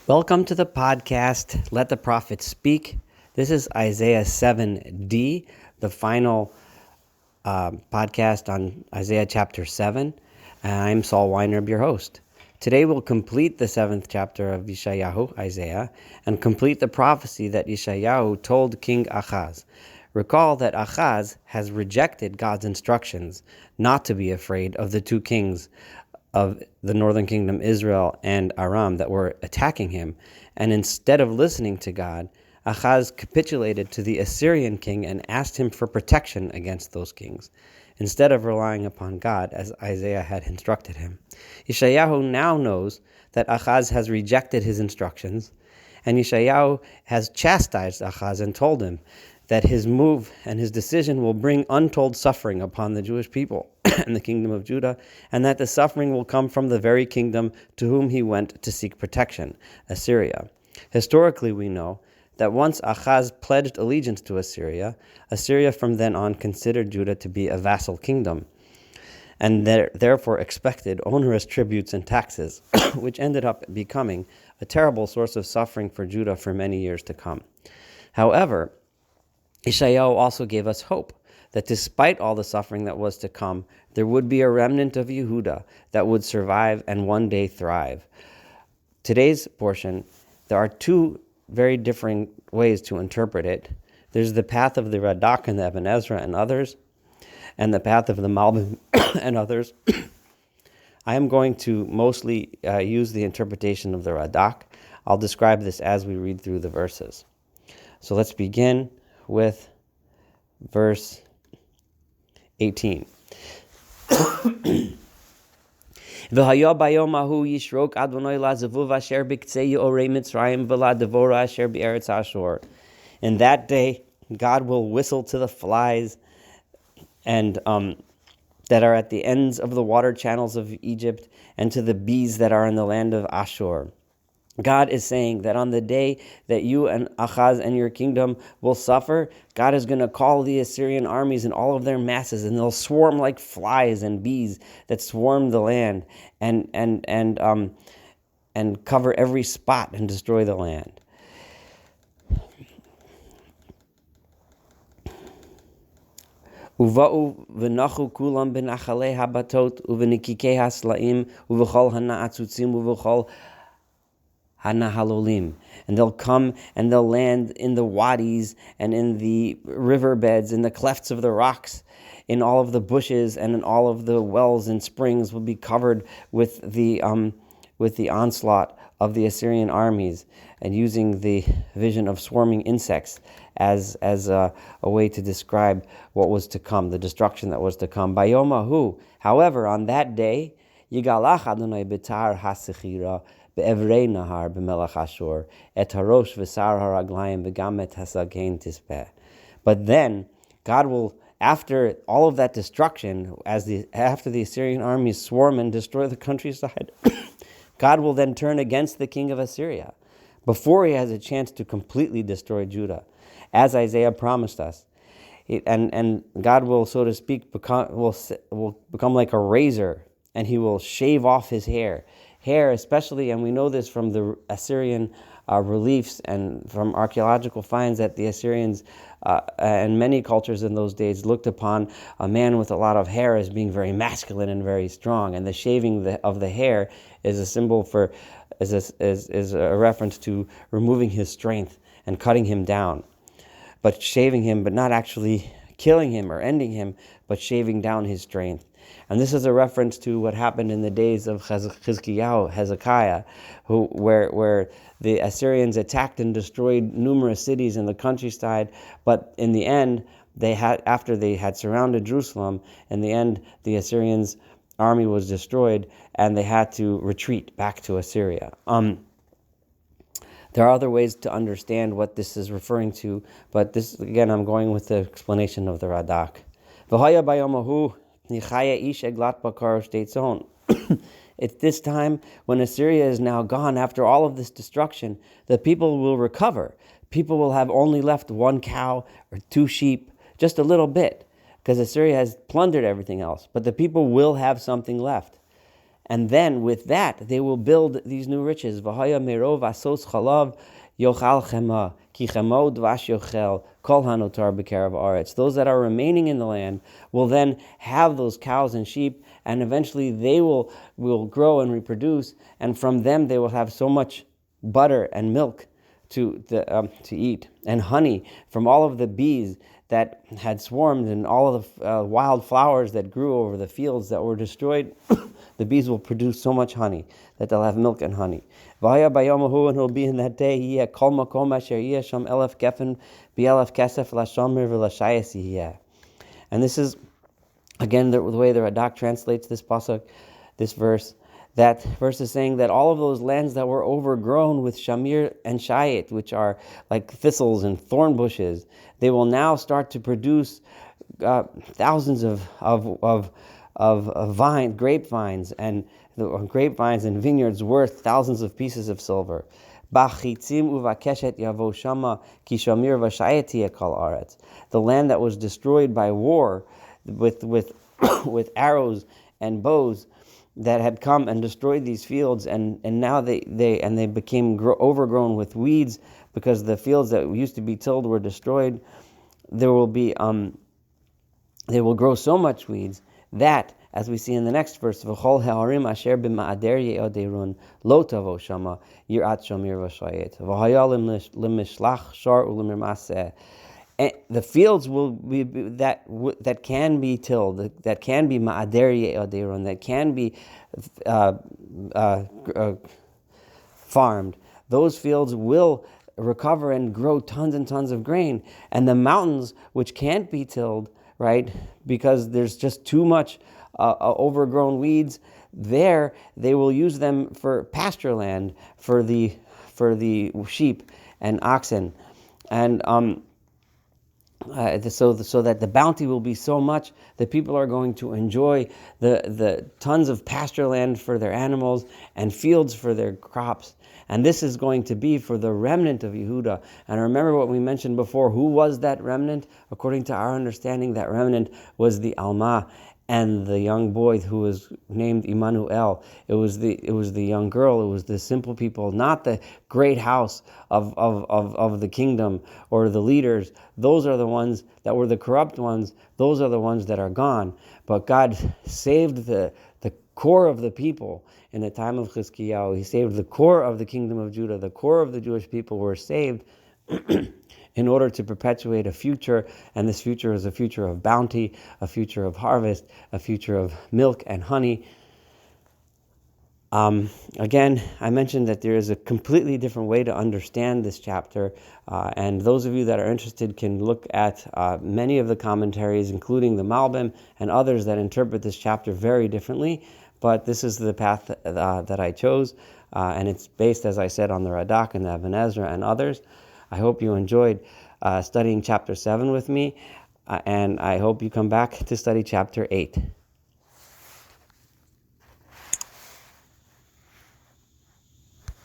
Welcome to the podcast, Let the Prophet Speak. This is Isaiah 7D, the final podcast on Isaiah chapter 7. I'm Saul Weinreb, your host. Today we'll complete the 7th chapter of Yeshayahu, Isaiah, and complete the prophecy that Yeshayahu told King Ahaz. Recall that Ahaz has rejected God's instructions not to be afraid of the two kings of the northern kingdom, Israel and Aram, that were attacking him. And instead of listening to God, Ahaz capitulated to the Assyrian king and asked him for protection against those kings, instead of relying upon God as Isaiah had instructed him. Yeshayahu now knows that Ahaz has rejected his instructions, and Yeshayahu has chastised Ahaz and told him that his move and his decision will bring untold suffering upon the Jewish people and the kingdom of Judah, and that the suffering will come from the very kingdom to whom he went to seek protection, Assyria. Historically, we know that once Ahaz pledged allegiance to Assyria, Assyria from then on considered Judah to be a vassal kingdom, and therefore expected onerous tributes and taxes, which ended up becoming a terrible source of suffering for Judah for many years to come. However, Yeshayahu also gave us hope that despite all the suffering that was to come, there would be a remnant of Yehuda that would survive and one day thrive. Today's portion, there are two very different ways to interpret it. There's the path of the Radak and the Ibn Ezra and others, and the path of the Malbim and others. I am going to mostly use the interpretation of the Radak. I'll describe this as we read through the verses. So let's begin with verse 18. V'haya bayom ahu yishrok Adonai lazavuv asher b'ktzei yorei Mitzrayim v'la devora asher b'eretz Ashur. In that day, God will whistle to the flies and that are at the ends of the water channels of Egypt, and to the bees that are in the land of Ashur. God is saying that on the day that you and Ahaz and your kingdom will suffer, God is going to call the Assyrian armies in all of their masses, and they'll swarm like flies and bees that swarm the land and cover every spot and destroy the land. Uva'u v'nachu kulam b'nachalei habatot uvenikikei haslaim uv'chol hana'atzutzim uv'chol Hanahalolim, and they'll come and they'll land in the wadis and in the riverbeds, in the clefts of the rocks, in all of the bushes and in all of the wells and springs will be covered with the onslaught of the Assyrian armies, and using the vision of swarming insects as a way to describe what was to come, the destruction that was to come. Bayomahu, however, on that day, Yigalach Adonai B'tar HaSechira Be'evrei Nahar B'melech Ashur Et Harosh V'sar HaRaglayim V'gam Et HaSagein Tispeh. But then, God will, after all of that destruction, after the Assyrian armies swarm and destroy the countryside, God will then turn against the king of Assyria before he has a chance to completely destroy Judah, as Isaiah promised us. And God will, so to speak, will become like a razor, and he will shave off his hair especially, and we know this from the Assyrian reliefs and from archaeological finds, that the Assyrians and many cultures in those days looked upon a man with a lot of hair as being very masculine and very strong, and the shaving of the hair is a symbol is a reference to removing his strength and cutting him down, but shaving him, but not actually killing him or ending him, but shaving down his strength. And this is a reference to what happened in the days of Hezekiah, where the Assyrians attacked and destroyed numerous cities in the countryside, but in the end, after they had surrounded Jerusalem, in the end, the Assyrians' army was destroyed, and they had to retreat back to Assyria. There are other ways to understand what this is referring to, but this, again, I'm going with the explanation of the Radak. V'haya bayomahu It's this time when Assyria is now gone, after all of this destruction, the people will recover. People will have only left one cow or two sheep, just a little bit, because Assyria has plundered everything else. But the people will have something left. And then with that, they will build these new riches. V'haya merov asos chalav yochal chema, ki chemo dvash yochel, kol hanotar b'kerav aretz. Those that are remaining in the land will then have those cows and sheep, and eventually they will grow and reproduce, and from them they will have so much butter and milk to eat, and honey from all of the bees that had swarmed, and all of the wild flowers that grew over the fields that were destroyed. The bees will produce so much honey that they'll have milk and honey. V'haya bayomahu, and he'll be in that day, yeh kol makom asher yeh sham elef gefen bi'elef kesef lashomer v'lashayas yeh. And this is, again, the way the Radak translates this pasuk, this verse. That verse is saying that all of those lands that were overgrown with shamir and shayit, which are like thistles and thorn bushes, they will now start to produce thousands of grapevines and vineyards worth thousands of pieces of silver. The land that was destroyed by war with with arrows and bows that had come and destroyed these fields, and now they became overgrown with weeds because the fields that used to be tilled were destroyed. There will be they will grow so much weeds that, as we see in the next verse, v'chol ha'arim asher b'ma'ader ye'oderun lo tavo shama yirat shamir v'shayet v'haya l'mishlach shar u'lemirmaseh. The fields will be that can be tilled, that can be ma'ader ye'oderun, that can be farmed. Those fields will recover and grow tons and tons of grain, and the mountains which can't be tilled, right, because there's just too much overgrown weeds there, they will use them for pasture land for the sheep and oxen, and so that the bounty will be so much that people are going to enjoy the tons of pasture land for their animals and fields for their crops. And this is going to be for the remnant of Yehuda. And remember what we mentioned before. Who was that remnant? According to our understanding, that remnant was the Alma and the young boy who was named Immanuel. It was the young girl. It was the simple people, not the great house of the kingdom or the leaders. Those are the ones that were the corrupt ones. Those are the ones that are gone. But God saved the core of the people in the time of Chizkiyahu. He saved the core of the kingdom of Judah. The core of the Jewish people were saved in order to perpetuate a future, and this future is a future of bounty, a future of harvest, a future of milk and honey. Again, I mentioned that there is a completely different way to understand this chapter, and those of you that are interested can look at many of the commentaries, including the Malbim and others that interpret this chapter very differently, but this is the path that I chose, and it's based, as I said, on the Radak and the Even Ezra and others. I hope you enjoyed studying chapter 7 with me, and I hope you come back to study chapter 8.